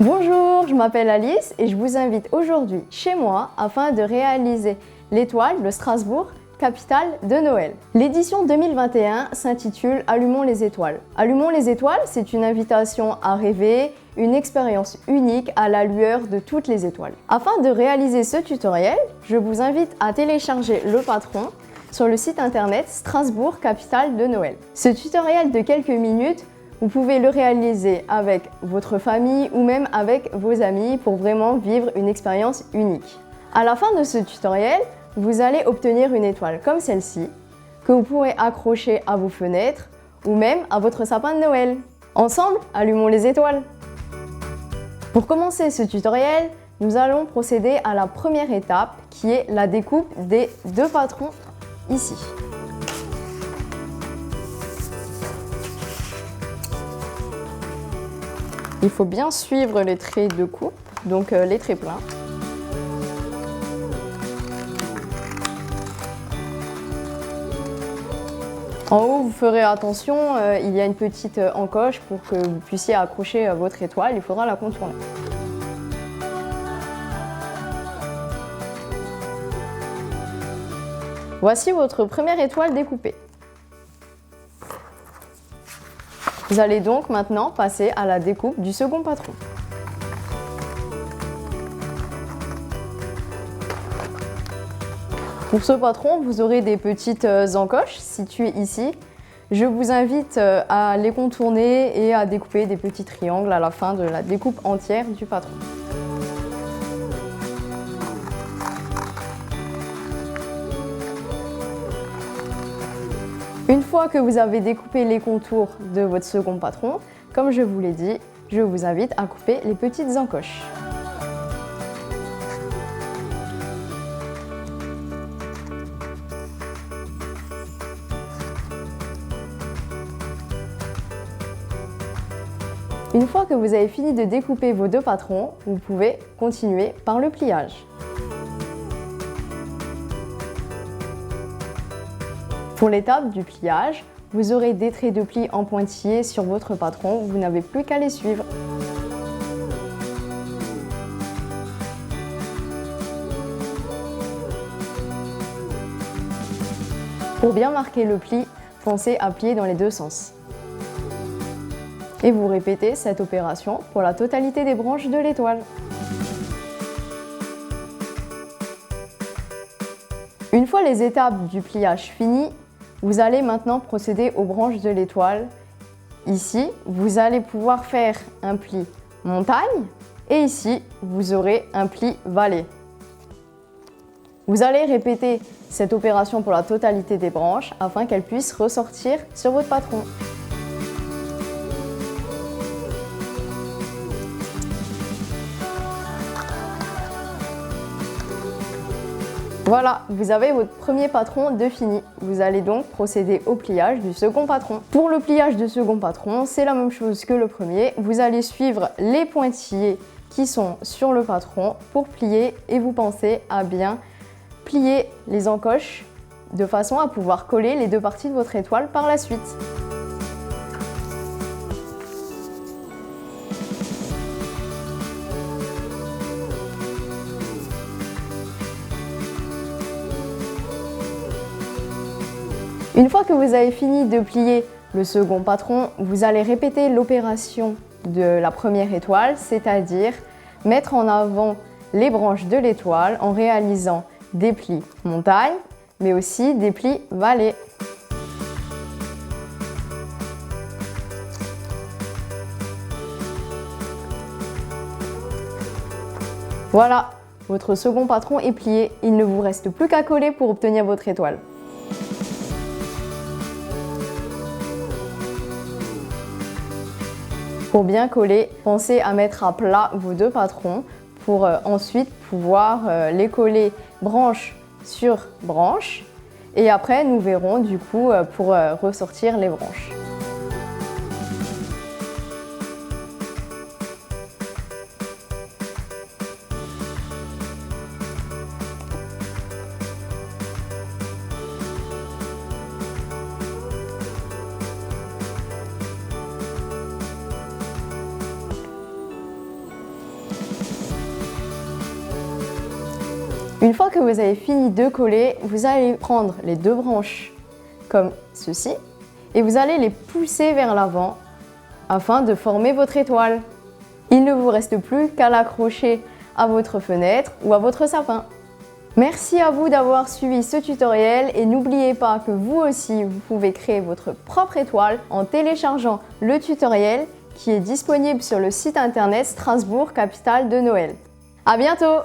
Bonjour, je m'appelle Alice et je vous invite aujourd'hui chez moi afin de réaliser l'étoile de Strasbourg, capitale de Noël. L'édition 2021 s'intitule Allumons les étoiles. Allumons les étoiles, c'est une invitation à rêver, une expérience unique à la lueur de toutes les étoiles. Afin de réaliser ce tutoriel, je vous invite à télécharger le patron sur le site internet Strasbourg, capitale de Noël. Ce tutoriel de quelques minutes, vous pouvez le réaliser avec votre famille ou même avec vos amis pour vraiment vivre une expérience unique. À la fin de ce tutoriel, vous allez obtenir une étoile comme celle-ci que vous pourrez accrocher à vos fenêtres ou même à votre sapin de Noël. Ensemble, allumons les étoiles! Pour commencer ce tutoriel, nous allons procéder à la première étape qui est la découpe des deux patrons ici. Il faut bien suivre les traits de coupe, donc les traits pleins. En haut, vous ferez attention, il y a une petite encoche pour que vous puissiez accrocher votre étoile, il faudra la contourner. Voici votre première étoile découpée. Vous allez donc maintenant passer à la découpe du second patron. Pour ce patron, vous aurez des petites encoches situées ici. Je vous invite à les contourner et à découper des petits triangles à la fin de la découpe entière du patron. Une fois que vous avez découpé les contours de votre second patron, comme je vous l'ai dit, je vous invite à couper les petites encoches. Une fois que vous avez fini de découper vos deux patrons, vous pouvez continuer par le pliage. Pour l'étape du pliage, vous aurez des traits de pli en pointillés sur votre patron, vous n'avez plus qu'à les suivre. Pour bien marquer le pli, pensez à plier dans les deux sens. Et vous répétez cette opération pour la totalité des branches de l'étoile. Une fois les étapes du pliage finies, vous allez maintenant procéder aux branches de l'étoile. Ici, vous allez pouvoir faire un pli montagne et ici, vous aurez un pli vallée. Vous allez répéter cette opération pour la totalité des branches afin qu'elles puissent ressortir sur votre patron. Voilà, vous avez votre premier patron de fini. Vous allez donc procéder au pliage du second patron. Pour le pliage du second patron, c'est la même chose que le premier. Vous allez suivre les pointillés qui sont sur le patron pour plier et vous pensez à bien plier les encoches de façon à pouvoir coller les deux parties de votre étoile par la suite. Une fois que vous avez fini de plier le second patron, vous allez répéter l'opération de la première étoile, c'est-à-dire mettre en avant les branches de l'étoile en réalisant des plis montagne, mais aussi des plis vallée. Voilà, votre second patron est plié, il ne vous reste plus qu'à coller pour obtenir votre étoile. Pour bien coller, pensez à mettre à plat vos deux patrons pour ensuite pouvoir les coller branche sur branche. Et après, nous verrons du coup pour ressortir les branches. Une fois que vous avez fini de coller, vous allez prendre les deux branches comme ceci et vous allez les pousser vers l'avant afin de former votre étoile. Il ne vous reste plus qu'à l'accrocher à votre fenêtre ou à votre sapin. Merci à vous d'avoir suivi ce tutoriel et n'oubliez pas que vous aussi vous pouvez créer votre propre étoile en téléchargeant le tutoriel qui est disponible sur le site internet Strasbourg, capitale de Noël. À bientôt!